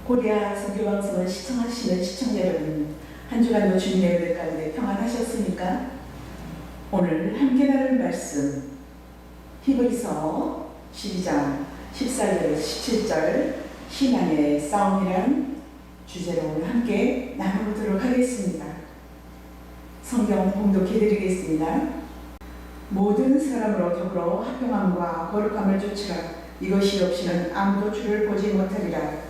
고리아 선교방송을 시청하시는 시청자 여러분, 한 주간도 주님의 은혜 가운데 평안하셨습니까? 오늘 함께 나눌 말씀 히브리서 12장 14절에서 17절 신앙의 싸움이란 주제로 오늘 함께 나눠보도록 하겠습니다. 성경 봉독해드리겠습니다. 모든 사람으로 더불어 화평함과 거룩함을 좇으라. 이것이 없이는 아무도 주를 보지 못하리라.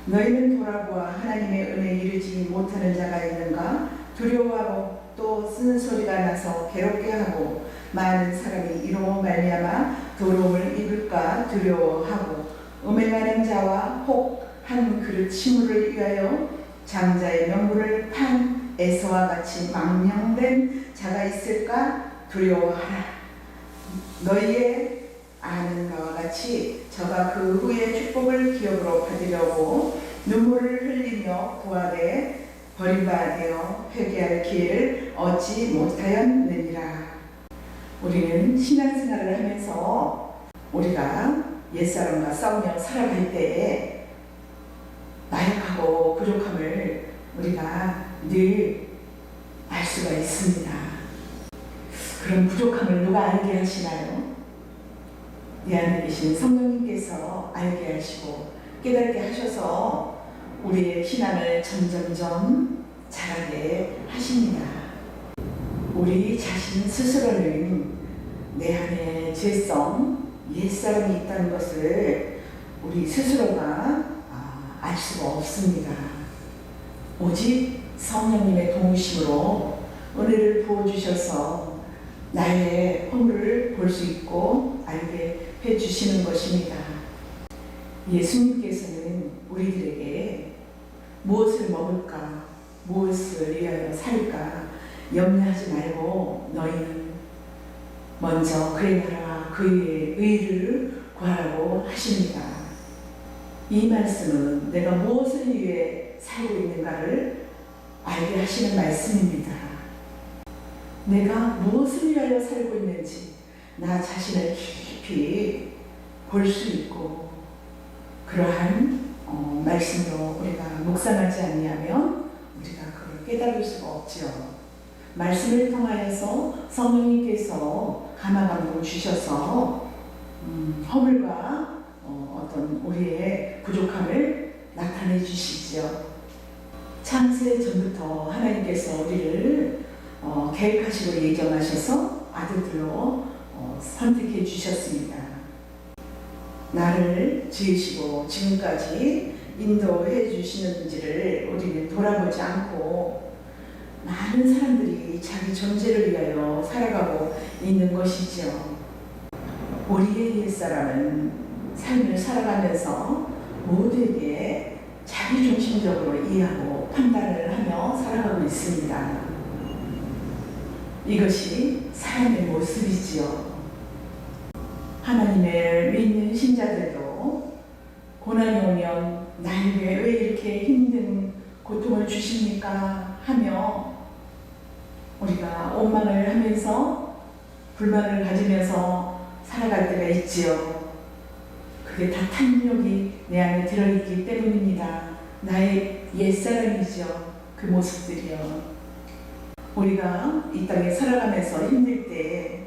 너희는 돌아보아 하나님의 은혜에 이르지 못하는 자가 있는가? 두려워하고 또 쓴소리가 나서 괴롭게 하고 많은 사람이 이로 말미암아 더러움을 입을까 두려워하고 음행하는 자와 혹 한 그릇 식물을 위하여 장자의 명분을 판 에서와 같이 망령된 자가 있을까 두려워하라. 너희의 아는 바와 같이 저가 그 후에 축복을 기업으로 받으려고 눈물을 흘리며 구하되 버림받아 회개할 기회를 얻지 못하였느니라. 우리는 신앙생활을 하면서 우리가 옛사람과 싸우며 살아갈 때에 나약하고 부족함을 우리가 늘 알 수가 있습니다. 그런 부족함을 누가 알게 하시나요? 내 안에 계신 성령님께서 알게 하시고 깨닫게 하셔서 우리의 신앙을 점점점 자라게 하십니다. 우리 자신 스스로는 내 안에 죄성, 옛사람이 있다는 것을 우리 스스로가 알 수가 없습니다. 오직 성령님의 도우심으로 은혜를 부어주셔서 나의 허물을 볼 수 있고 알게 해주시는 것입니다. 예수님께서는 우리들에게 무엇을 먹을까, 무엇을 위하여 살까 염려하지 말고 너희는 먼저 그의 나라와 그의 의를 구하라고 하십니다. 이 말씀은 내가 무엇을 위해 살고 있는가를 알게 하시는 말씀입니다. 내가 무엇을 위하여 살고 있는지 나 자신을 깊이 볼 수 있고 그러한 말씀으로 우리가 묵상하지 않으면 우리가 그걸 깨달을 수가 없죠. 말씀을 통하여서 성령님께서 감화감동 주셔서 허물과 어떤 우리의 부족함을 나타내 주시죠. 창세 전부터 하나님께서 우리를 계획하시고 예정하셔서 아들들로 선택해 주셨습니다. 나를 지으시고 지금까지 인도해 주시는지를 우리는 돌아보지 않고 많은 사람들이 자기 존재를 위하여 살아가고 있는 것이죠. 우리의 옛사람은 삶을 살아가면서 모두에게 자기중심적으로 이해하고 판단을 하며 살아가고 있습니다. 이것이 사람의 모습이지요. 하나님을 믿는 신자들도 고난이 오면 나에게 왜 이렇게 힘든 고통을 주십니까? 하며 우리가 원망을 하면서 불만을 가지면서 살아갈 때가 있지요. 그게 다 탐욕이 내 안에 들어있기 때문입니다. 나의 옛사람이죠. 그 모습들이요. 우리가 이 땅에 살아가면서 힘들 때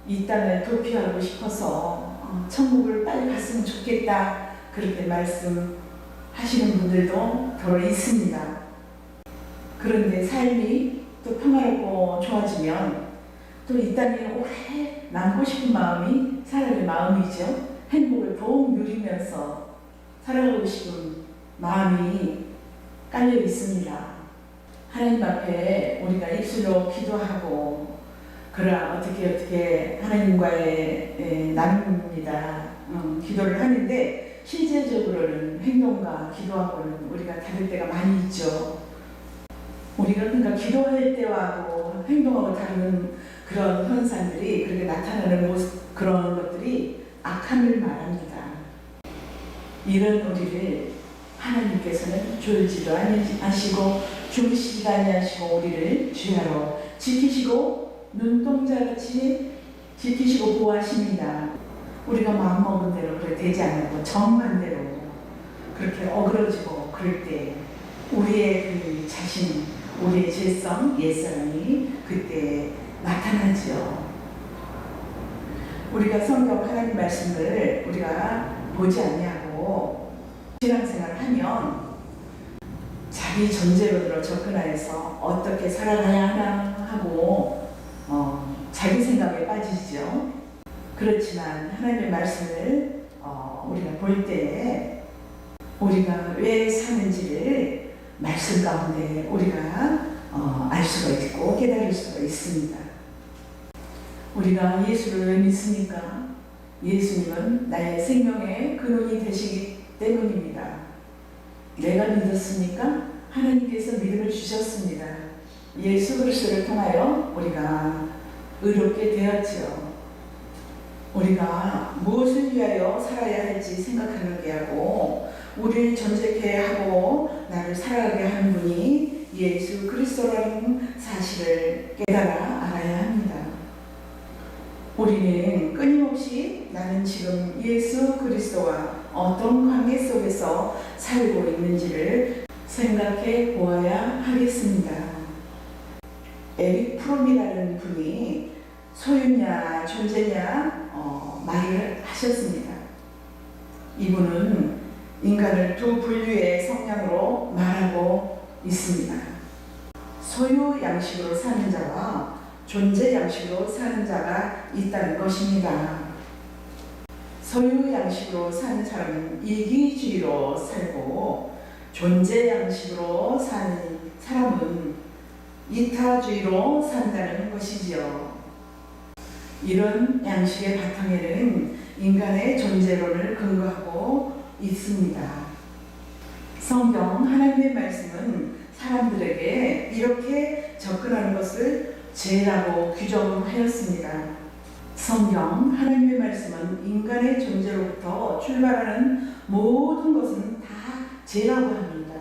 이 땅을 도피하고 싶어서 천국을 빨리 갔으면 좋겠다 그렇게 말씀하시는 분들도 더러 있습니다. 그런데 삶이 또 평화롭고 좋아지면 또 이 땅에 오래 남고 싶은 마음이 사람의 마음이죠. 행복을 더욱 누리면서 살아가고 싶은 마음이 깔려 있습니다. 하나님 앞에 우리가 입술로 기도하고 그러나 어떻게 하나님과의 나눔입니다. 기도를 하는데 실제적으로는 행동과 기도하고는 우리가 다를 때가 많이 있죠. 우리가 그러니까 기도할 때와도 행동하고 다른 그런 현상들이 그렇게 나타나는 모습, 그런 것들이 악함을 말합니다. 이런 우리를 하나님께서는 졸지도 아니하시고 주무시지도 아니하시고 우리를 주야로 지키시고 눈동자같이 지키시고 보호하십니다. 우리가 마음먹은 대로 그래 되지 않고 정반대로 그렇게 어그러지고 그럴 때 우리의 그 자신, 우리의 죄성, 옛사람이 그때 나타나죠. 우리가 성경 하나님 말씀을 우리가 보지 않냐고 신앙생활을 하면 자기 전제론으로 접근하여서 어떻게 살아가야 하나 하고 자기 생각에 빠지죠. 그렇지만 하나님의 말씀을 우리가 볼 때 우리가 왜 사는지를 말씀 가운데 우리가 알 수가 있고 깨달을 수가 있습니다. 우리가 예수를 왜 믿습니까? 예수님은 나의 생명의 근원이 되시기 때문입니다. 내가 믿었습니까? 하나님께서 믿음을 주셨습니다. 예수 그리스도를 통하여 우리가 의롭게 되었지요. 우리가 무엇을 위하여 살아야 할지 생각하게 하고 우리를 존재케 하고 나를 살아가게 하는 분이 예수 그리스도라는 사실을 깨달아 알아야 합니다. 우리는 끊임없이 나는 지금 예수 그리스도와 어떤 관계 속에서 살고 있는지를 생각해 보아야 하겠습니다. 에릭 프롬이라는 분이 소유냐 존재냐 말을 하셨습니다. 이분은 인간을 두 분류의 성향으로 말하고 있습니다. 소유 양식으로 사는 자와 존재 양식으로 사는 자가 있다는 것입니다. 소유 양식으로 사는 사람은 이기주의로 살고 존재 양식으로 사는 사람은 이타주의로 산다는 것이지요. 이런 양식의 바탕에는 인간의 존재론을 근거하고 있습니다. 성경 하나님의 말씀은 사람들에게 이렇게 접근하는 것을 죄라고 규정하였습니다. 성경 하나님의 말씀은 인간의 존재로부터 출발하는 모든 것은 다 죄라고 합니다.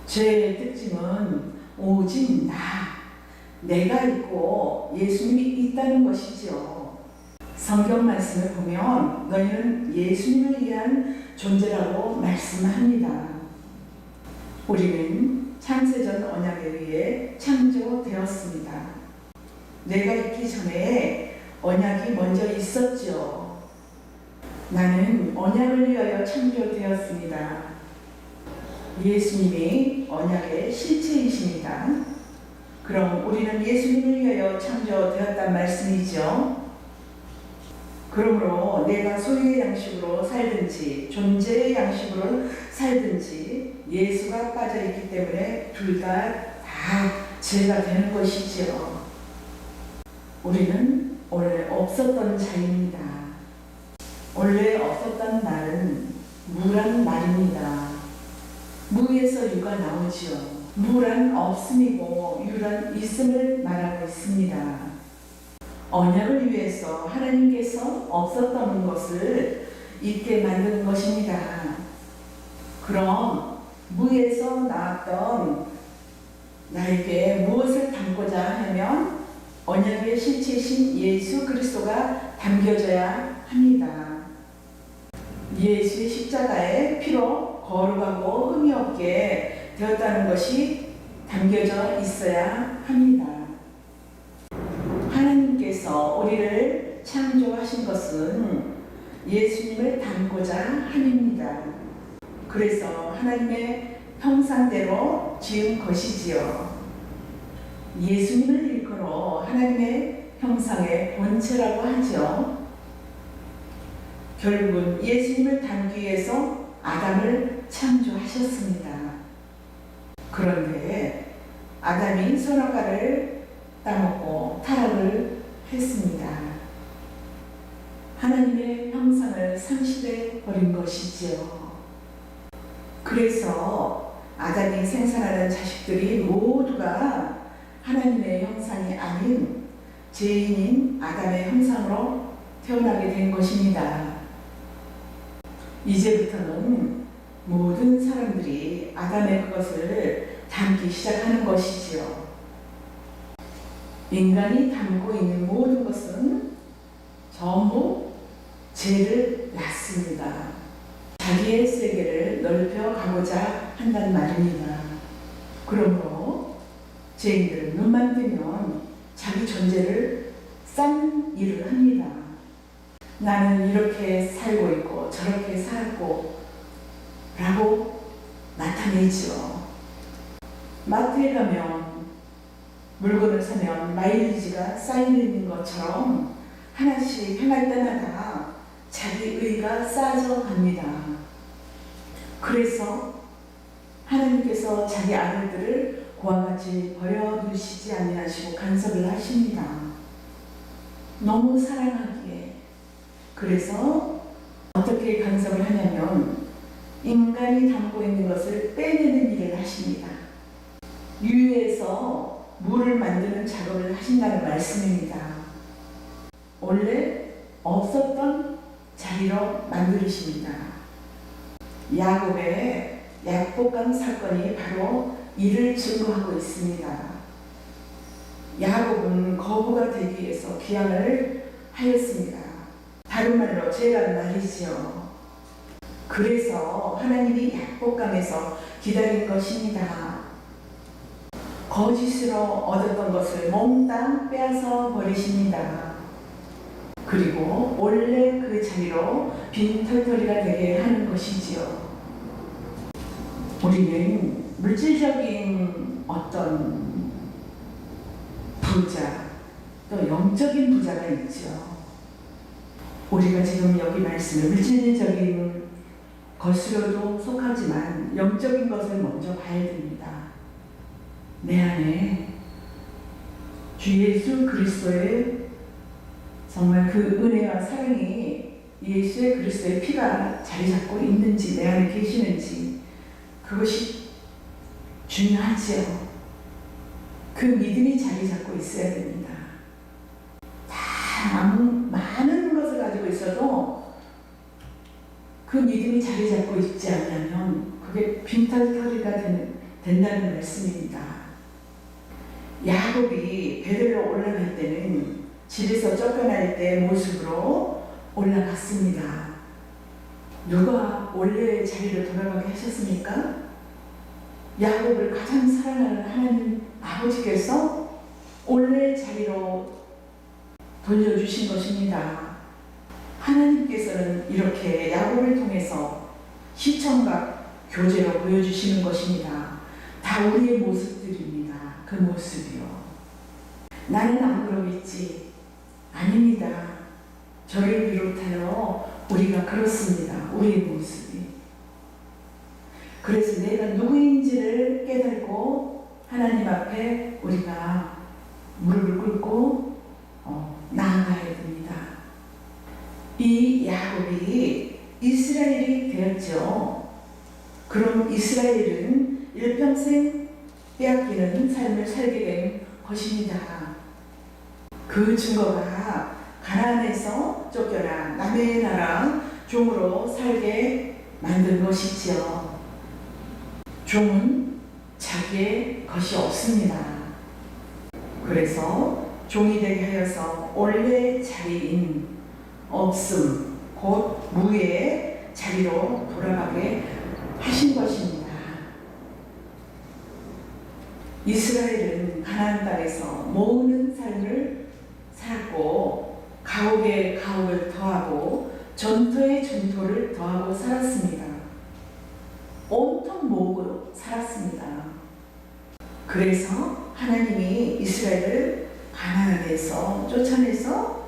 죄의 특징은 오직 내가 있고 예수님이 있다는 것이지요. 성경 말씀을 보면 너희는 예수님을 위한 존재라고 말씀합니다. 우리는 창세전 언약에 의해 창조되었습니다. 내가 있기 전에 언약이 먼저 있었죠. 나는 언약을 위하여 창조되었습니다. 예수님이 언약의 실체이십니다. 그럼 우리는 예수님을 위하여 창조되었단 말씀이죠. 그러므로 내가 소유의 양식으로 살든지 존재의 양식으로 살든지 예수가 빠져있기 때문에 둘 다 죄가 되는 것이지요. 우리는 원래 없었던 자입니다. 원래 없었던 말은 무란 말입니다. 무에서 유가 나오지요. 무란 없음이고 유란 있음을 말하고 있습니다. 언약을 위해서 하나님께서 없었던 것을 있게 만든 것입니다. 그럼 무에서 나왔던 나에게 무엇을 담고자 하면 언약의 실체이신 예수 그리스도가 담겨져야 합니다. 예수의 십자가의 피로 거룩하고 흠이 없게 되었다는 것이 담겨져 있어야 합니다. 하나님께서 우리를 창조하신 것은 예수님을 닮고자 함입니다. 그래서 하나님의 형상대로 지은 것이지요. 예수님을 일컬어 하나님의 형상의 본체라고 하죠. 결국은 예수님을 닮기 위해서 아담을 창조하셨습니다. 그런데 아담이 선악과를 따먹고 타락을 했습니다. 하나님의 형상을 상실해 버린 것이지요. 그래서 아담이 생산하는 자식들이 모두가 하나님의 형상이 아닌 죄인인 아담의 형상으로 태어나게 된 것입니다. 이제부터는 모든 사람들이 아담의 그것을 닮기 시작하는 것이지요. 인간이 닮고 있는 모든 것은 전부 죄를 낳습니다. 자기의 세계를 넓혀 가고자 한다는 말입니다. 그러므로 죄인들은 눈만 뜨면 자기 존재를 싼 일을 합니다. 나는 이렇게 살고 있고 저렇게 살고 라고 나타내죠. 마트에 가면 물건을 사면 마일리지가 쌓여 있는 것처럼 하나씩 행할 때마다 자기 의가 쌓아져 갑니다. 그래서 하나님께서 자기 아들들을 그와 같이 버려두시지 아니하시고 간섭을 하십니다. 너무 사랑하기에. 그래서 어떻게 간섭을 하냐면 인간이 담고 있는 것을 빼내는 일을 하십니다. 유유에서 물을 만드는 작업을 하신다는 말씀입니다. 원래 없었던 자리로 만들으십니다. 야곱의 약복강 사건이 바로 이를 증거하고 있습니다. 야곱은 거부가 되기 위해서 기양을 하였습니다. 다른 말로 죄란 말이지요. 그래서 하나님이 약복강에서 기다린 것입니다. 거짓으로 얻었던 것을 몽땅 빼앗아 버리십니다. 그리고 원래 그 자리로 빈털터리가 되게 하는 것이지요. 우리는 물질적인 어떤 부자, 또 영적인 부자가 있죠. 우리가 지금 여기 말씀을 물질적인 것으로도 속하지만 영적인 것을 먼저 봐야 됩니다. 내 안에 주 예수 그리스도의 정말 그 은혜와 사랑이 예수의 그리스도의 피가 자리 잡고 있는지 내 안에 계시는지 그것이 중요하지요. 그 믿음이 자리 잡고 있어야 됩니다. 많은 것을 가지고 있어도 그 믿음이 자리 잡고 있지 않으면 그게 빈털터리가 된다는 말씀입니다. 야곱이 베들로 올라갈 때는 집에서 쫓겨날 때 모습으로 올라갔습니다. 누가 원래의 자리를 돌아가게 하셨습니까? 야곱을 가장 사랑하는 하나님 아버지께서 원래의 자리로 돌려주신 것입니다. 하나님께서는 이렇게 야곱을 통해서 시청각 교제로 보여주시는 것입니다. 다 우리의 모습들입니다. 그 모습이요. 나는 안 그러겠지. 아닙니다. 저를 비롯하여 우리가 그렇습니다. 우리의 모습이. 그래서 내가 누구인지를 깨닫고 하나님 앞에 우리가 무릎을 꿇고 나아가야 됩니다. 이 야곱이 이스라엘이 되었죠. 그럼 이스라엘은 일평생 빼앗기는 삶을 살게 된 것입니다. 그 증거가 가나안에서 쫓겨나 남의 나라 종으로 살게 만든 것이지요. 종은 자기의 것이 없습니다. 그래서 종이 되게 하여서 원래 자리인 없음, 곧 무의 자리로 돌아가게 하신 것입니다. 이스라엘은 가나안 땅에서 모으는 삶을 살았고 가옥에 가옥을 더하고 전토에 전토를 더하고 살았습니다. 온통 모으고 살았습니다. 그래서 하나님이 이스라엘을 가나안에서 쫓아내서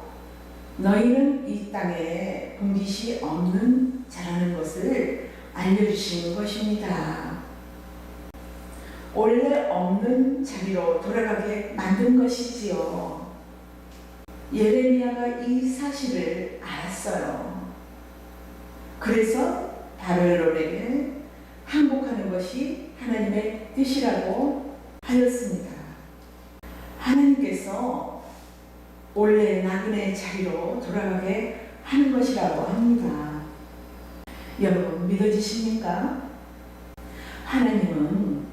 너희는 이 땅에 분깃이 없는 자라는 것을 알려주신 것입니다. 원래 없는 자리로 돌아가게 만든 것이지요. 예레미야가 이 사실을 알았어요. 그래서 바벨론에게 항복하는 것이 하나님의 뜻이라고 하였습니다. 하나님께서 원래 나그네의 자리로 돌아가게 하는 것이라고 합니다. 여러분 믿어지십니까? 하나님은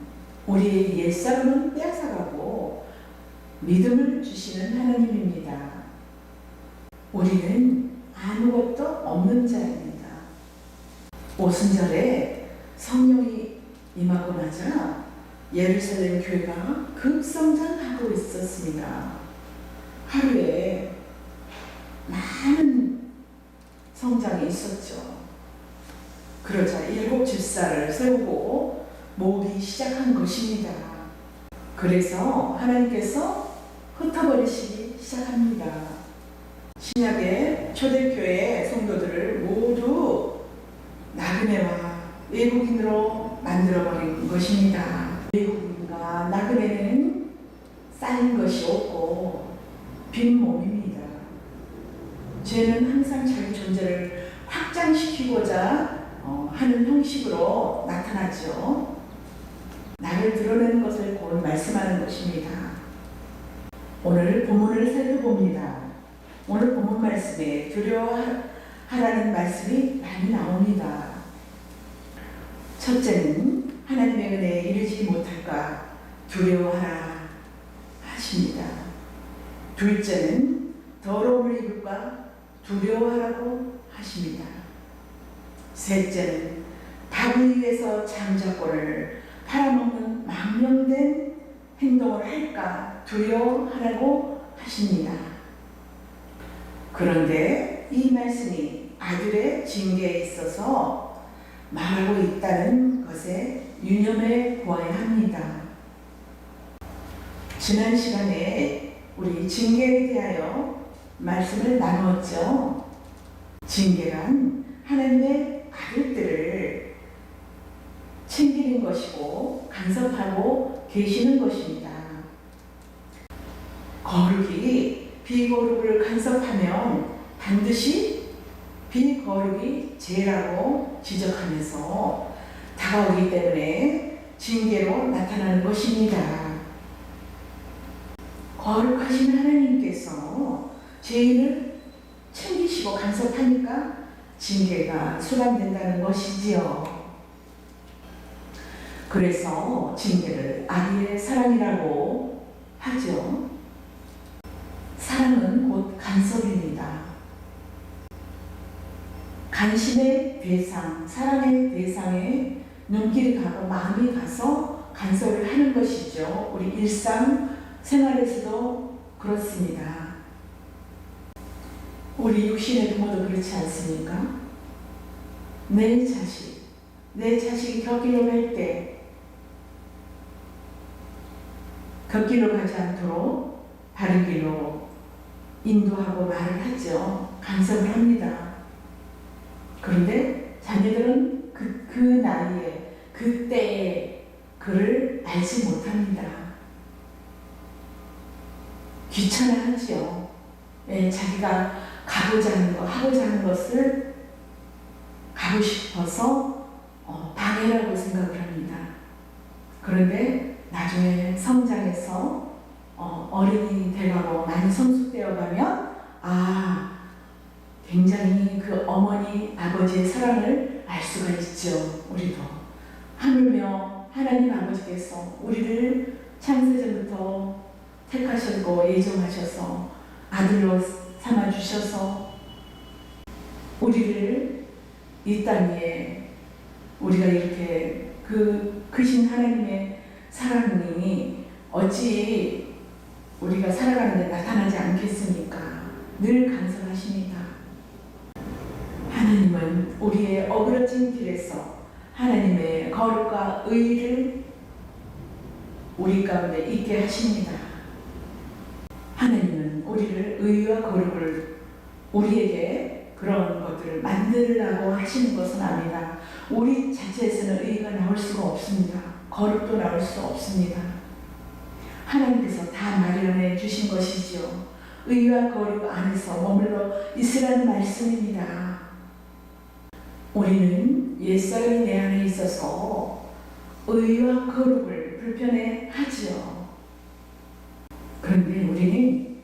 우리의 옛사람은 빼앗아가고 믿음을 주시는 하나님입니다. 우리는 아무것도 없는 자입니다. 오순절에 성령이 임하고 나자 예루살렘 교회가 급성장하고 있었습니다. 하루에 많은 성장이 있었죠. 그러자 7 집사를 세우고 모으기 시작한 것입니다. 그래서 하나님께서 흩어버리시기 시작합니다. 신약의 초대교회 성도들을 모두 나그네와 외국인으로 만들어버린 것입니다. 외국인과 나그네는 쌓인 것이 없고 빈 몸입니다. 죄는 항상 자기 존재를 확장시키고자 하는 형식으로 나타나죠. 나를 드러내는 것을 곧 말씀하는 것입니다. 오늘 본문을 살펴봅니다. 오늘 본문 말씀에 두려워하라는 말씀이 많이 나옵니다. 첫째는 하나님의 은혜에 이르지 못할까 두려워하라 하십니다. 둘째는 더러움을 입을까 두려워하라고 하십니다. 셋째는 밥을 위해서 장자권을 팔아먹는 망령된 행동을 할까 두려워하라고 하십니다. 그런데 이 말씀이 아들의 징계에 있어서 말하고 있다는 것에 유념해 보아야 합니다. 지난 시간에 우리 징계에 대하여 말씀을 나누었죠. 징계란 하나님의 아들들을 챙기는 것이고 간섭하고 계시는 것입니다. 거룩이 비거룩을 간섭하면 반드시 비거룩이 죄라고 지적하면서 다가오기 때문에 징계로 나타나는 것입니다. 거룩하신 하나님께서 죄인을 챙기시고 간섭하니까 징계가 수반된다는 것이지요. 그래서 징계를 아기의 사랑이라고 하죠. 사랑은 곧 간섭입니다. 관심의 대상, 사랑의 대상에 눈길이 가고 마음이 가서 간섭을 하는 것이죠. 우리 일상 생활에서도 그렇습니다. 우리 육신의 부모도 그렇지 않습니까? 내 자식이 곁길로 갈 때 곁길로 가지 않도록 바른 길로 인도하고 말을 하죠. 간섭을 합니다. 그런데 자녀들은 그 나이에 그때의 그를 알지 못합니다. 귀찮아하지요. 자기가 가고자 하는 것, 하고자 하는 것을 가고 싶어서 방해라고 생각을 합니다. 그런데 나중에 성장해서 어른이 돼가고 많이 성숙되어 가면 굉장히 그 어머니, 아버지의 사랑을 알 수가 있죠. 우리도. 하물며 하나님 아버지께서 우리를 창세전부터 택하셨고 예정하셔서 아들로 삼아주셔서 우리를 이 땅에 우리가 이렇게 크신 하나님의 사랑이 어찌 우리가 살아가는 데 나타나지 않겠습니까? 늘 간섭하십니다. 하나님은 우리의 어그러진 길에서 하나님의 거룩과 의를 우리 가운데 있게 하십니다. 하나님은 우리를 의와 거룩을 우리에게 그런 것들을 만들라고 하시는 것은 아니라 우리 자체에서는 의가 나올 수가 없습니다. 거룩도 나올 수 없습니다. 하나님께서 다 마련해 주신 것이죠. 의와 거룩 안에서 머물러 있으라는 말씀입니다. 우리는 옛사람이 내 안에 있어서 의와 거룩을 불편해 하지요. 그런데 우리는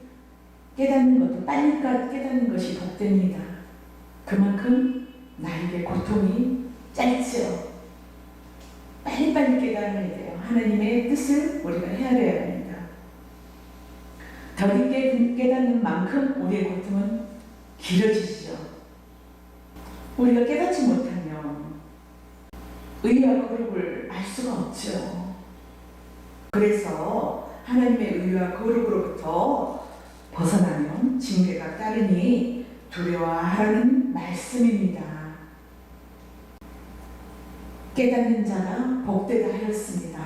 깨닫는 것도 빨리 깨닫는 것이 복됩니다. 그만큼 나에게 고통이 짧죠. 빨리빨리 깨달아야 돼요. 하나님의 뜻을 우리가 헤아려야 합니다. 더 늦게 깨닫는 만큼 우리의 고통은 길어지죠. 우리가 깨닫지 못하면 의와 거룩을 알 수가 없죠. 그래서 하나님의 의와 거룩으로부터 벗어나면 징계가 따르니 두려워하라는 말씀입니다. 깨닫는 자가 복되다 하였습니다.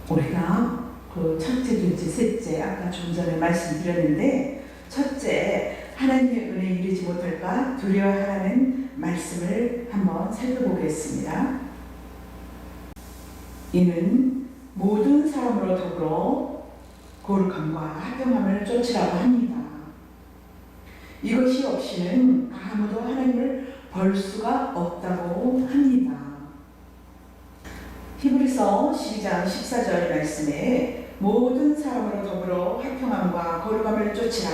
우리가 그 첫째, 둘째, 셋째 아까 좀 전에 말씀드렸는데 첫째, 하나님의 은혜에 이르지 못할까 두려워하라는 말씀을 한번 살펴보겠습니다. 이는 모든 사람으로 더불어 거룩함과 합평함을 쫓으라고 합니다. 이것이 없이는 아무도 하나님을 볼 수가 없다고 합니다. 히브리서 12장 14절 말씀에 모든 사람으로 더불어 화평함과 거룩함을 쫓으라.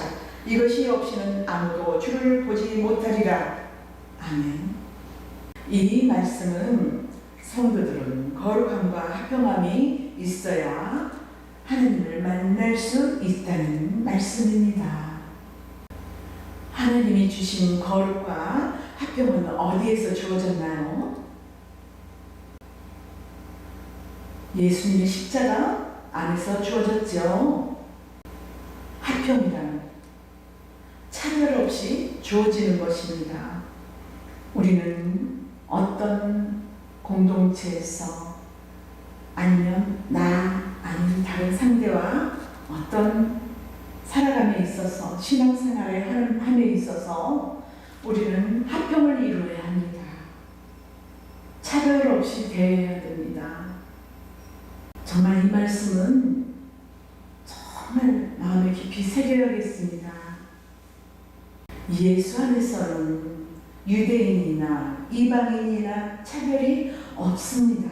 이것이 없이는 아무도 주를 보지 못하리라. 아멘. 이 말씀은 성도들은 거룩함과 화평함이 있어야 하나님을 만날 수 있다는 말씀입니다. 하나님이 주신 거룩과 화평은 어디에서 주어졌나요? 예수님의 십자가 안에서 주어졌죠. 화평이란 차별 없이 주어지는 것입니다. 우리는 어떤 공동체에서 아니면 나 아니면 다른 상대와 어떤 살아감에 있어서 신앙생활의 함에 있어서 우리는 화평을 이루어야 합니다. 차별 없이 대해야 됩니다. 정말 이 말씀은 정말 마음에 깊이 새겨야겠습니다. 예수 안에서는 유대인이나 이방인이나 차별이 없습니다.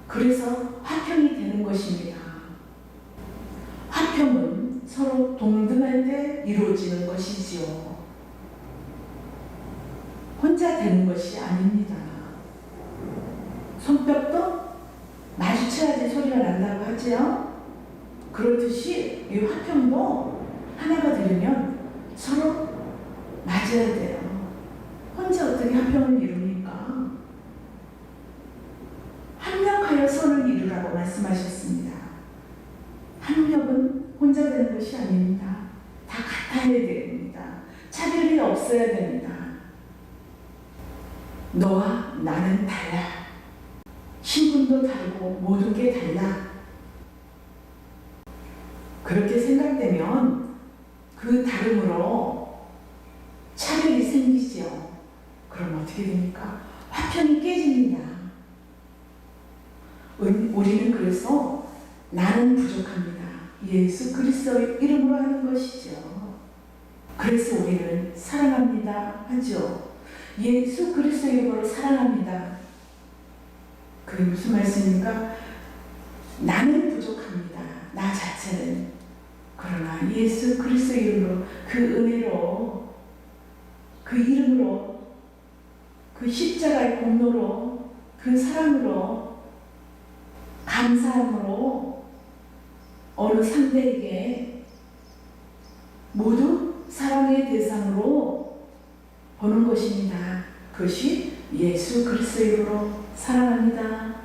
그래서 화평이 되는 것입니다. 화평은 서로 동등할 때 이루어지는 것이지요. 혼자 되는 것이 아닙니다. 손뼉도 마주쳐야지 소리가 난다고 하지요. 그렇듯이 이 화평도 하나가 되려면 서로 맞아야 돼요. 혼자 어떻게 화평을 이룹니까? 합력하여 선을 이루라고 말씀하셨습니다. 합력은 혼자 되는 것이 아닙니다. 다 같아야 됩니다. 차별이 없어야 됩니다. 너와 나는 달라. 신분도 다르고 모든 게 달라. 그렇게 생각되면 그 다름으로 차별이 생기죠. 그럼 어떻게 됩니까? 화평이 깨집니다. 우리는 그래서 나는 부족합니다. 예수 그리스도의 이름으로 하는 것이죠. 그래서 우리는 사랑합니다 하죠. 예수 그리스도의 이름으로 사랑합니다. 그게 무슨 말씀입니까? 나는 부족합니다. 나 자체는. 그러나 예수 그리스도의 이름으로 그 은혜로 그 이름으로 그 십자가의 공로로 그 사랑으로 감사함으로 어느 상대에게 모두 사랑의 대상으로 보는 것입니다. 그것이 예수 그리스도의 이름으로 사랑합니다.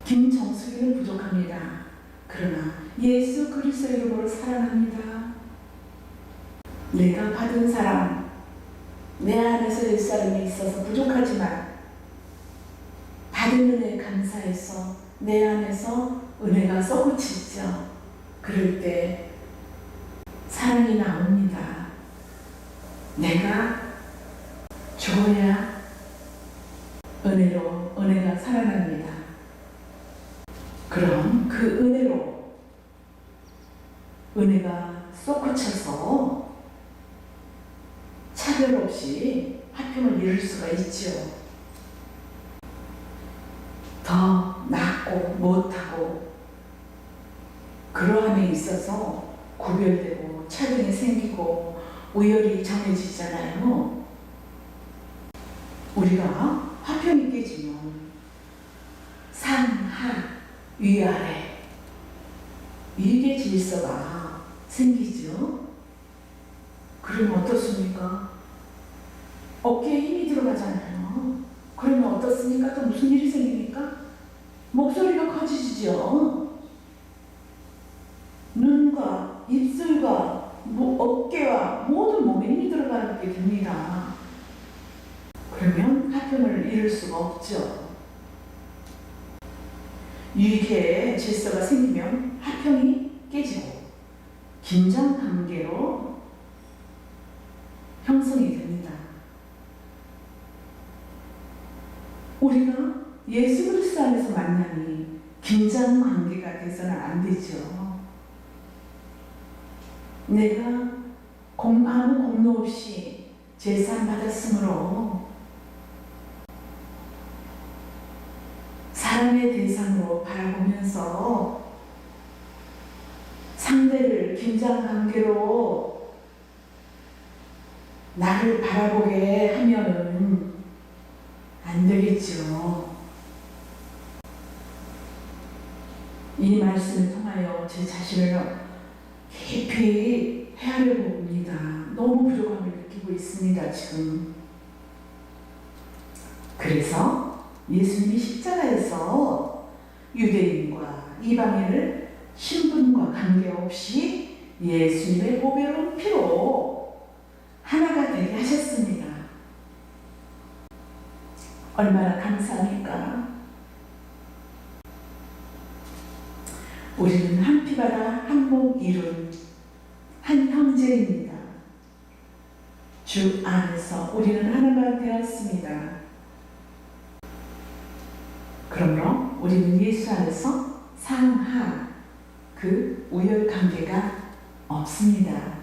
김정숙이는 부족합니다. 그러나 예수 그리스도의 이름으로 사랑합니다. 내가 받은 사랑, 내 안에서 옛사람이 있어서 부족하지만 받은 은혜에 감사해서 내 안에서 은혜가 솟구치죠. 그럴 때 사랑이 나옵니다. 내가 줘야 은혜가 살아납니다. 그럼 그 은혜로 은혜가 솟구쳐서 차별 없이 화평을 이룰 수가 있죠. 더 낫고 못하고 그러함에 있어서 구별되고 차별이 생기고 우열이 정해지잖아요. 우리가 화평이 깨지면 상하 위아래 이게 질서가 생기죠. 그럼 어떻습니까? 어깨에 힘이 들어가잖아요. 그러면 어떻습니까? 또 무슨 일이 생깁니까? 목소리가 커지지죠. 눈과 입술과 어깨와 모든 몸에 힘이 들어가게 됩니다. 그러면 화평을 이룰 수가 없죠. 유익의 질서가 생기면 화평이 깨지고 긴장 관계로 형성이 됩니다. 우리가 예수 그리스도 안에서 만나니 긴장 관계가 돼서는 안 되죠. 내가 아무 공로 없이 제사 받았으므로 사랑의 대상으로 바라보면서 상대를 긴장 관계로 나를 바라보게 하면은 안 되겠죠. 이 말씀을 통하여 제 자신을 깊이 헤아려 봅니다. 너무 부족함을 느끼고 있습니다, 지금. 그래서 예수님이 십자가에서 유대인과 이방인을 신분과 관계없이 예수님의 보배로운 피로 하나가 되게 하셨습니다. 얼마나 감사합니까? 우리는 한 피바다 한 몸 이룬 한 형제입니다. 주 안에서 우리는 하나가 되었습니다. 그러므로 우리는 예수 안에서 상하 그 우열 관계가 없습니다.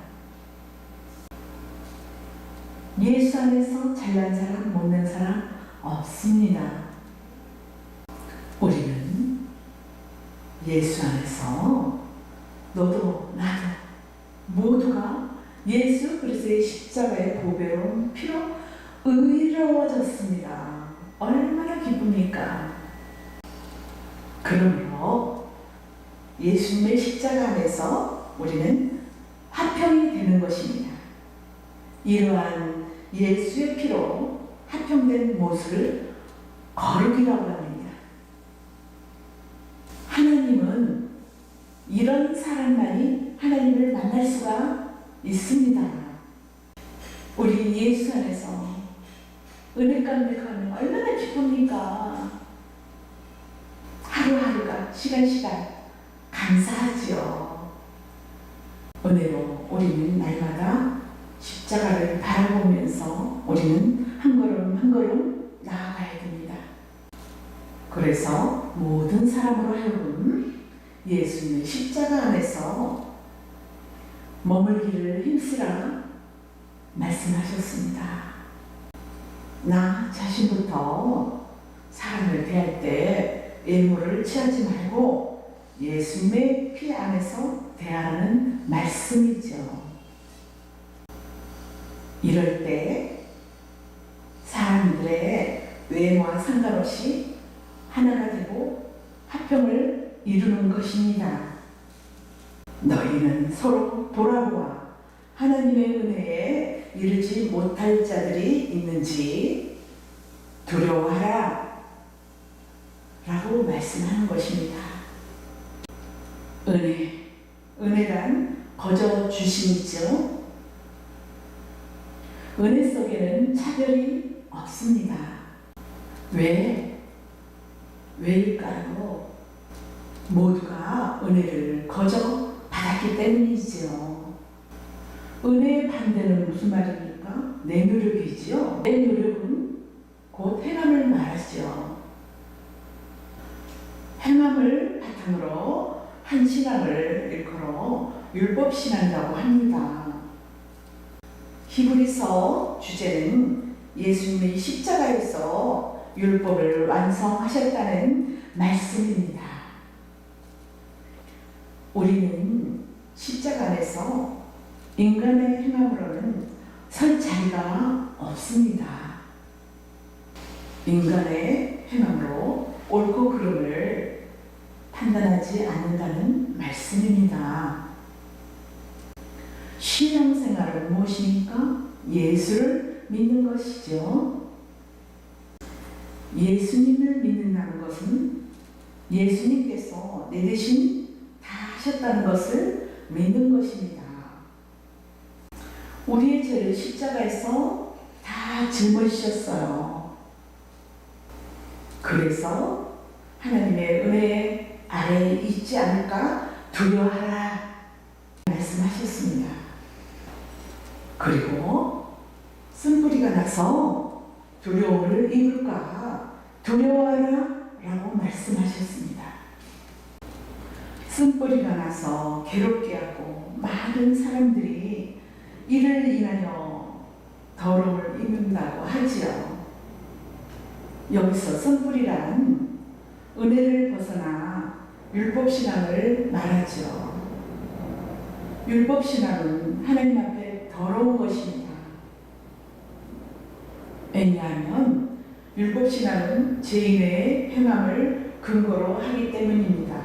예수 안에서 잘난 사람, 못난 사람 없습니다. 우리는 예수 안에서 너도 나도 모두가 예수 그리스도의 십자가의 보배로운 피로 의로워졌습니다. 얼마나 기쁩니까? 그러므로 예수님의 십자가 안에서 우리는 화평이 되는 것입니다. 이러한 예수의 피로 화평된 모습을 거룩이라고 합니다. 하나님은 이런 사람만이 하나님을 만날 수가 있습니다. 우리 예수 안에서 은혜 가운데 가면 얼마나 기쁩니까? 하루하루가 시간 감사하지요. 은혜로 우리는 날마다 십자가를 바라보면서 우리는 한 걸음 한 걸음 나아가야 됩니다. 그래서 모든 사람으로 하여금 예수님의 십자가 안에서 머물기를 힘쓰라 말씀하셨습니다. 나 자신부터 사람을 대할 때 예물을 취하지 말고 예수님의 피 안에서 대하라는 말씀이죠. 이럴 때 사람들의 외모와 상관없이 하나가 되고 화평을 이루는 것입니다. 너희는 서로 돌아보아 하나님의 은혜에 이르지 못할 자들이 있는지 두려워하라 라고 말씀하는 것입니다. 은혜란 거저 주심이죠. 은혜 속에는 차별이 없습니다. 왜일까요? 모두가 은혜를 거저 받았기 때문이지요. 은혜의 반대는 무슨 말입니까? 내 노력이지요. 내 노력은 곧 행함을 말하죠. 행함을 바탕으로 한 신앙을 일컬어 율법신앙이라고 합니다. 히브리서 주제는 예수님의 십자가에서 율법을 완성하셨다는 말씀입니다. 우리는 십자가 안에서 인간의 행함으로는 설 자리가 없습니다. 인간의 행함으로 옳고 그름을 판단하지 않는다는 말씀입니다. 신앙생활은 무엇입니까? 예수를 믿는 것이죠. 예수님을 믿는다는 것은 예수님께서 내 대신 다 하셨다는 것을 믿는 것입니다. 우리의 죄를 십자가에서 다 짊어지셨어요. 그래서 하나님의 은혜 아래에 있지 않을까 두려워하라 말씀하셨습니다. 그리고 쓴뿌리가 나서 두려움을 입을까 두려워하라 라고 말씀하셨습니다. 쓴뿌리가 나서 괴롭게 하고 많은 사람들이 이를 인하여 더러움을 입는다고 하지요. 여기서 쓴뿌리란 은혜를 벗어나 율법신앙을 말하죠. 율법신앙은 하나님 앞에 더러운 것입니다. 왜냐하면 율법신앙은 죄인의 행함을 근거로 하기 때문입니다.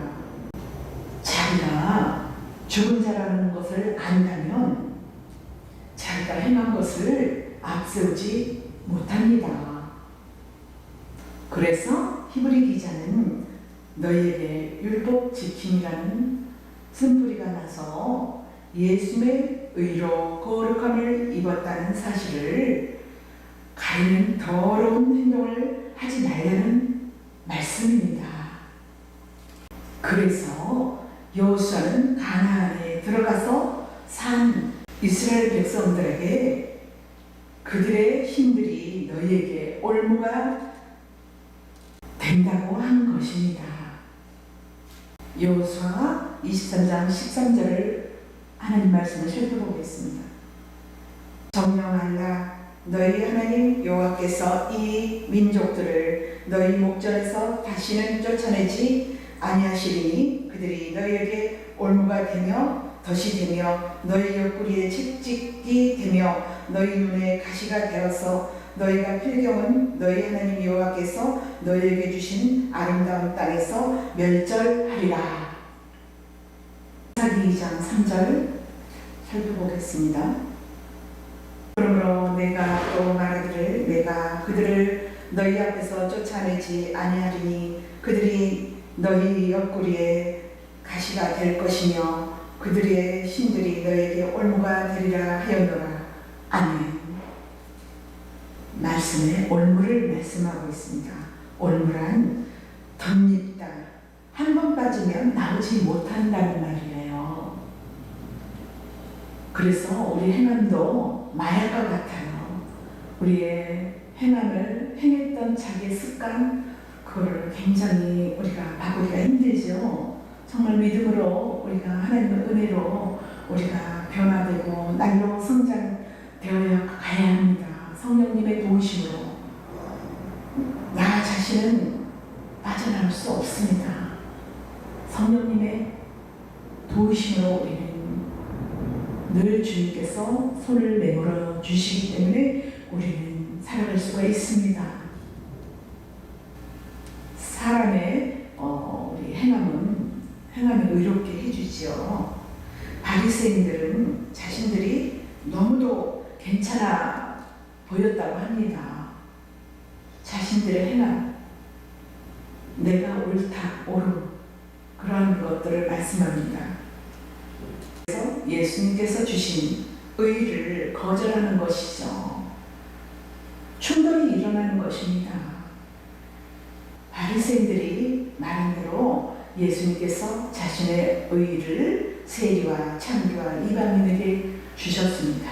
자기가 죽은 자라는 것을 안다면 자기가 행한 것을 앞세우지 못합니다. 그래서 히브리 기자는 너희에게 율법 지킴이라는 쓴뿌리가 나서 예수의 의로 거룩함을 입었다는 사실을 가리는 더러운 행동을 하지 말라는 말씀입니다. 그래서 여호수아는 가나안에 들어가서 산 이스라엘 백성들에게 그들의 힘들이 너희에게 올무가 된다고 한 것입니다. 여호수아 23장 13절을 하나님 말씀을 살펴보겠습니다. 정령하라 너희 하나님 여호와께서 이 민족들을 너희 목전에서 다시는 쫓아내지 아니하시리니 그들이 너희에게 올무가 되며 덫이 되며 너희 옆구리에 채찍이 되며 너희 눈에 가시가 되어서 너희가 필경은 너희 하나님 여호와께서 너희에게 주신 아름다운 땅에서 멸절하리라. 사기 2장 3절 살펴보겠습니다. 그러므로 내가 또 말하기를 내가 그들을 너희 앞에서 쫓아내지 아니하리니 그들이 너희 옆구리에 가시가 될 것이며 그들의 신들이 너에게 올무가 되리라 하였노라. 아멘. 말씀에 올무를 말씀하고 있습니다. 올무란 덧입다. 한 번 빠지면 나오지 못한다는 말이에요. 그래서 우리 행함도 마약과 같아요. 우리의 행함을 행했던 자기의 습관 그거를 굉장히 우리가 바꾸기가 힘들죠. 정말 믿음으로 우리가 하나님의 은혜로 우리가 변화되고 날로 성장되어야 가야 합니다. 성령님의 도우심으로 나 자신은 빠져나올 수 없습니다. 성령님의 도우심으로 우리는 늘 주님께서 손을 내밀어 주시기 때문에 우리는 살아갈 수가 있습니다. 사람의 우리 행함을 의롭게 해주지요. 바리새인들은 자신들이 너무도 괜찮아 보였다고 합니다. 자신들의 행함, 내가 옳다, 옳음 그러한 것들을 말씀합니다. 그래서 예수님께서 주신 의를 거절하는 것이죠. 충돌이 일어나는 것입니다. 바리새인들이 말한 대로 예수님께서 자신의 의를 세리와 창기와 이방인에게 주셨습니다.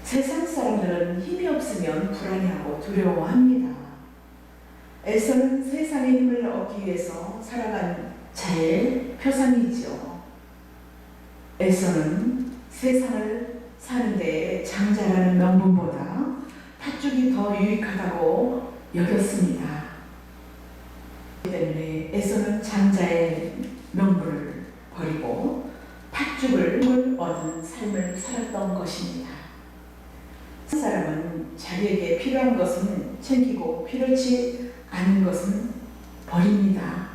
세상 사람들은 힘이 없으면 불안해하고 두려워합니다. 에서는 세상의 힘을 얻기 위해서 살아간 자의 표상이죠. 에서는 세상을 사는 데 장자라는 명분보다 팥죽이 더 유익하다고 여겼습니다. 때문에 에서는 장자의 명분을 버리고 팥죽을 얻은 삶을 살았던 것입니다. 한 사람은 자기에게 필요한 것은 챙기고 필요치 않은 것은 버립니다.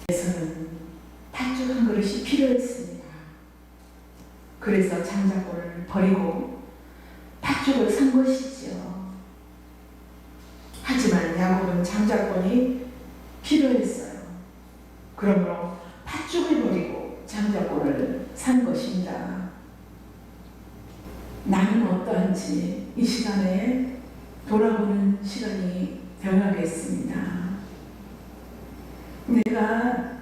에서는 팥죽 한 그릇이 필요했습니다. 그래서 장자권을 버리고 팥죽을 산 것이지요. 하지만 야곱은 장자권이 필요했어요. 그러므로 팥죽을 버리고 장자권을 산 것입니다. 나는 어떠한지 이 시간에 돌아보는 시간이 되어야겠습니다. 내가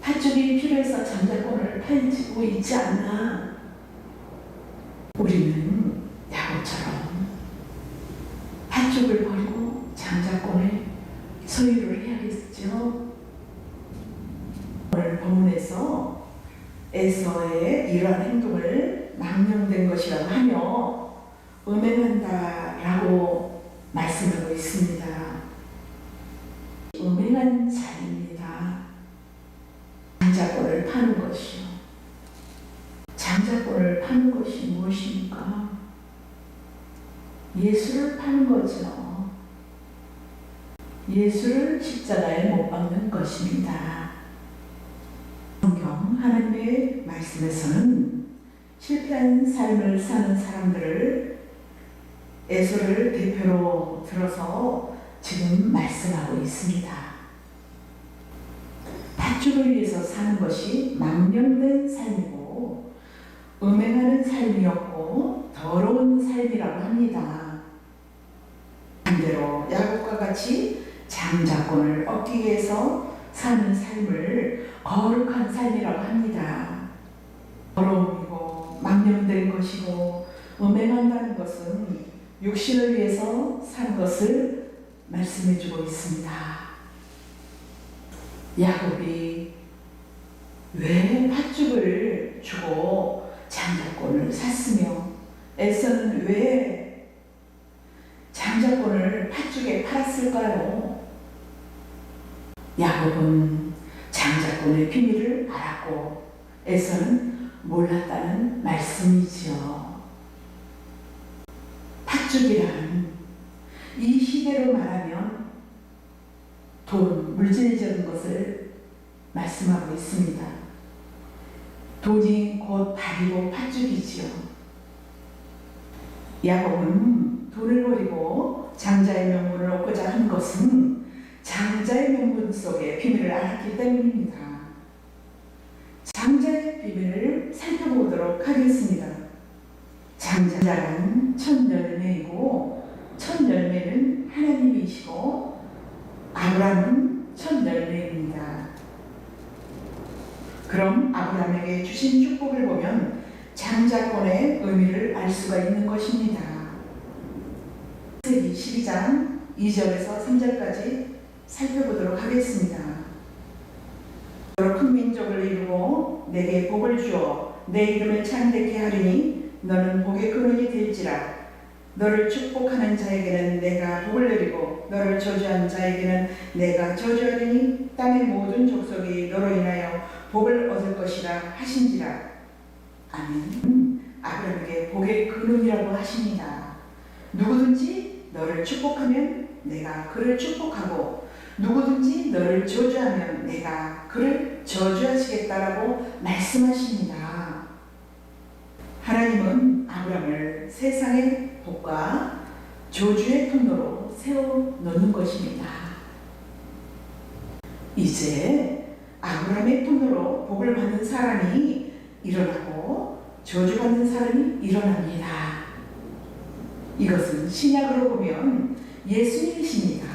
팥죽이 필요해서 장자권을 팔고 있지 않나? 우리는 야곱처럼 팥죽을 버리고 장자권을 소유를 해야겠죠. 오늘 본문에서 에서의 이러한 행동을 망령된 것이라고 하며 음행한다라고 말씀하고 있습니다. 음행한 자입니다. 장자권을 파는 것이요. 장자권을 파는 것이 무엇입니까? 예수를 파는 거죠. 예수를 십자가에 못 박는 것입니다. 성경 하나님의 말씀에서는 실패한 삶을 사는 사람들을 에서를 대표로 들어서 지금 말씀하고 있습니다. 팥죽을 위해서 사는 것이 망령된 삶이고 음행하는 삶이었고 더러운 삶이라고 합니다. 반대로 야곱과 같이 장자권을 얻기 위해서 사는 삶을 거룩한 삶이라고 합니다. 더러움이고 망령된 것이고 음행한다는 것은 육신을 위해서 사는 것을 말씀해주고 있습니다. 야곱이 왜 팥죽을 주고 장자권을 샀으며 에서는 왜 장자권을 팥죽에 팔았을까요? 야곱은 장자권의 비밀을 알았고 에서는 몰랐다는 말씀이지요. 팥죽이란 이 시대로 말하면 돈, 물질적인 것을 말씀하고 있습니다. 돈이 곧 밥이고 팥죽이지요. 야곱은 돈을 버리고 장자의 명분을 얻고자 한 것은 장자의 명분 속에 비밀을 알았기 때문입니다. 장자의 비밀을 살펴보도록 하겠습니다. 장자란 첫 열매이고 첫 열매는 하나님이시고 아브라함은 첫 열매입니다. 그럼 아브라함에게 주신 축복을 보면 장자권의 의미를 알 수가 있는 것입니다. 창세기 12장 2절에서 3절까지 살펴보도록 하겠습니다. 큰 민족을 이루고 내게 복을 주어 내 이름을 창대케 하리니 너는 복의 근원이 될지라. 너를 축복하는 자에게는 내가 복을 내리고 너를 저주한 자에게는 내가 저주하리니 땅의 모든 족속이 너로 인하여 복을 얻을 것이라 하신지라. 아멘. 아브라함에게 복의 근원이라고 하십니다. 누구든지 너를 축복하면 내가 그를 축복하고 누구든지 너를 저주하면 내가 그를 저주하시겠다라고 말씀하십니다. 하나님은 아브라함을 세상의 복과 저주의 통로로 세워놓는 것입니다. 이제 아브라함의 통로로 복을 받는 사람이 일어나고 저주받는 사람이 일어납니다. 이것은 신약으로 보면 예수님이십니다.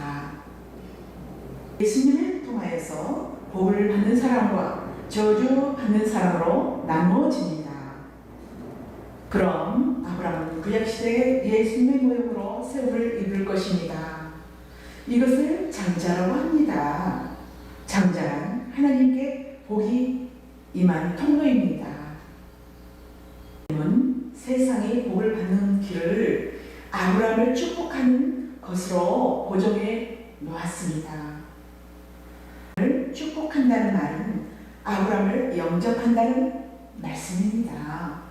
예수님을 통하여서 복을 받는 사람과 저주받는 사람으로 나누어집니다. 그럼 아브라함은 구약시대에 예수님의 모형으로 세움을 입을 것입니다. 이것을 장자라고 합니다. 장자란 하나님께 복이 임한 통로입니다. 하나님은 세상이 복을 받는 길을 아브라함을 축복하는 것으로 고정해 놓았습니다. 축복한다는 말은 아브라함을 영접한다는 말씀입니다.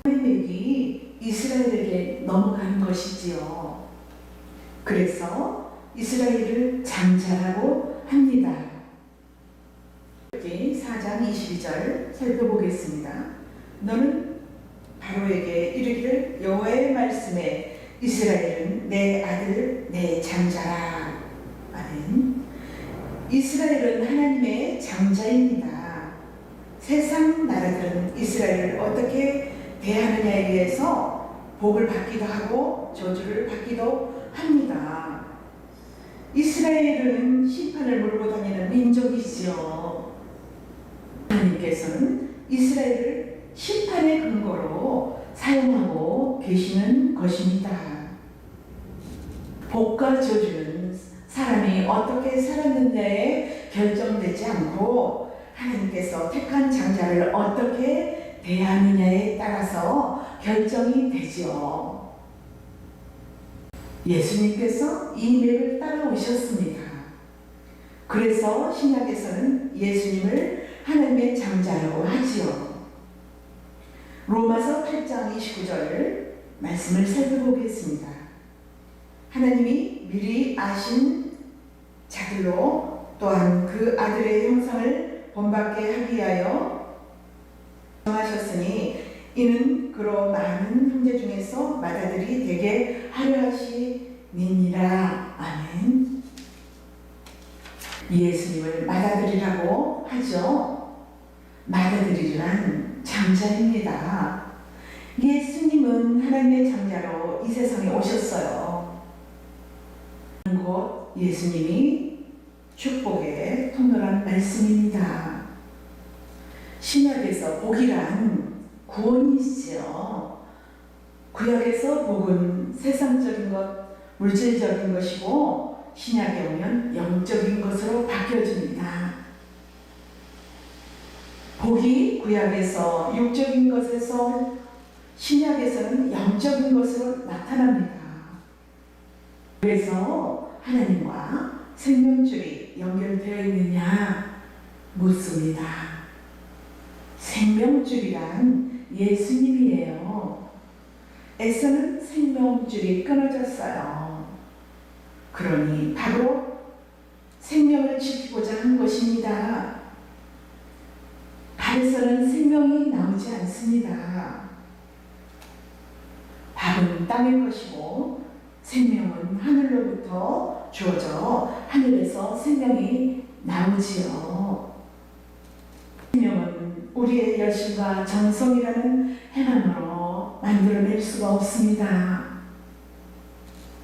하나님의 이스라엘에게 넘어가는 것이지요. 그래서 이스라엘을 장자라고 합니다. 4장 22절 살펴보겠습니다. 너는 바로에게 이르기를 여호와의 말씀에 이스라엘은 내 아들 내 장자라. 아멘. 이스라엘은 하나님의 장자입니다. 세상 나라들은 이스라엘을 어떻게 대하느냐에 의해서 복을 받기도 하고 저주를 받기도 합니다. 이스라엘은 심판을 몰고 다니는 민족이지요. 하나님께서는 이스라엘을 심판의 근거로 사용하고 계시는 것입니다. 복과 저주는 사람이 어떻게 살았느냐에 결정되지 않고 하나님께서 택한 장자를 어떻게 대하느냐에 따라서 결정이 되지요. 예수님께서 이 맥을 따라오셨습니다. 그래서 신약에서는 예수님을 하나님의 장자라고 하지요. 로마서 8장 29절 말씀을 살펴보겠습니다. 하나님이 미리 아신 자들로 또한 그 아들의 형상을 본받게 하기 위하여 정하셨으니 이는 그로 많은 형제 중에서 맏아들이 되게 하려 하시니라. 아멘. 예수님을 맏아들이라고 하죠. 맏아들이란 장자입니다. 예수님은 하나님의 장자로 이 세상에 오셨어요. 곧 예수님이 축복의 통로란 말씀입니다. 신약에서 복이란 구원이지요. 구약에서 복은 세상적인 것, 물질적인 것이고 신약에 오면 영적인 것으로 바뀌어집니다. 복이 구약에서 육적인 것에서 신약에서는 영적인 것으로 나타납니다. 그래서 하나님과 생명줄이 연결되어 있느냐 묻습니다. 생명줄이란 예수님이에요. 에서는 생명줄이 끊어졌어요. 그러니 바로 생명을 지키고자 한 것입니다. 밥에서는 생명이 나오지 않습니다. 밥은 땅의 것이고 생명은 하늘로부터 주어져 하늘에서 생명이 나오지요. 생명은 우리의 열심과 정성이라는 행함으로 만들어낼 수가 없습니다.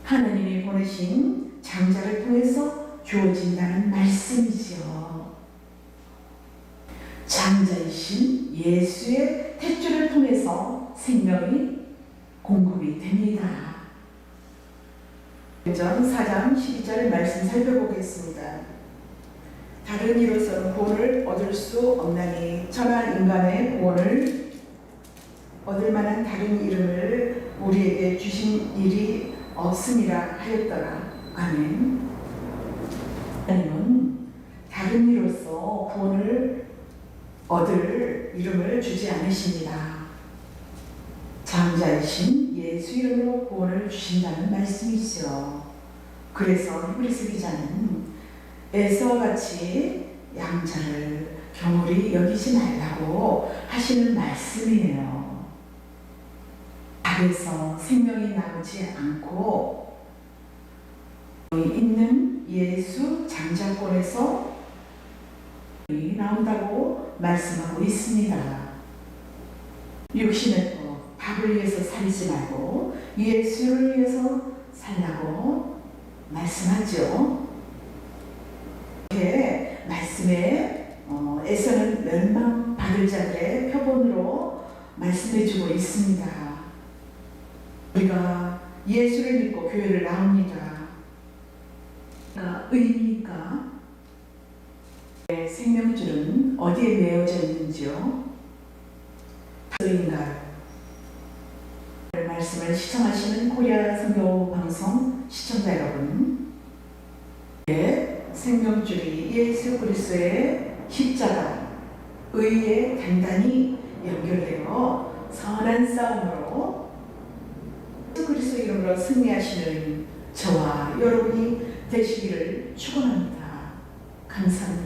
하나님이 보내신 장자를 통해서 주어진다는 말씀이지요. 장자이신 예수의 택주를 통해서 생명이 공급이 됩니다. 전 4장 12절 말씀 살펴보겠습니다. 다른 이로서는 구원을 얻을 수 없나니 천하 인간의 구원을 얻을 만한 다른 이름을 우리에게 주신 일이 없음이라 하였더라. 아멘. 하나님은 다른 이로서 구원을 얻을 이름을 주지 않으십니다. 장자이신 예수 이름으로 구원을 주신다는 말씀이죠. 그래서 히브리서 기자는 에서와 같이 양자를 경홀히 여기지 말라고 하시는 말씀이에요. 밥에서 생명이 나오지 않고 있는 예수 장자권에서 나온다고 말씀하고 있습니다. 육신의 밥을 위해서 살지 말고 예수를 위해서 살라고 말씀하죠. 이렇게 말씀에 에서는 멸망받을 자들의 표본으로 말씀해주고 있습니다. 우리가 예수를 믿고 교회를 나옵니다. 의입니까? 생명줄은 어디에 매어져 있는지요? 의인가요? 말씀을 시청하시는 코리아 선교 방송 시청자 여러분, 생명줄이 예수 그리스도의 십자가 의에 단단히 연결되어 선한 싸움으로 예수 그리스도 이름으로 승리하시는 저와 여러분이 되시기를 축원합니다. 감사합니다.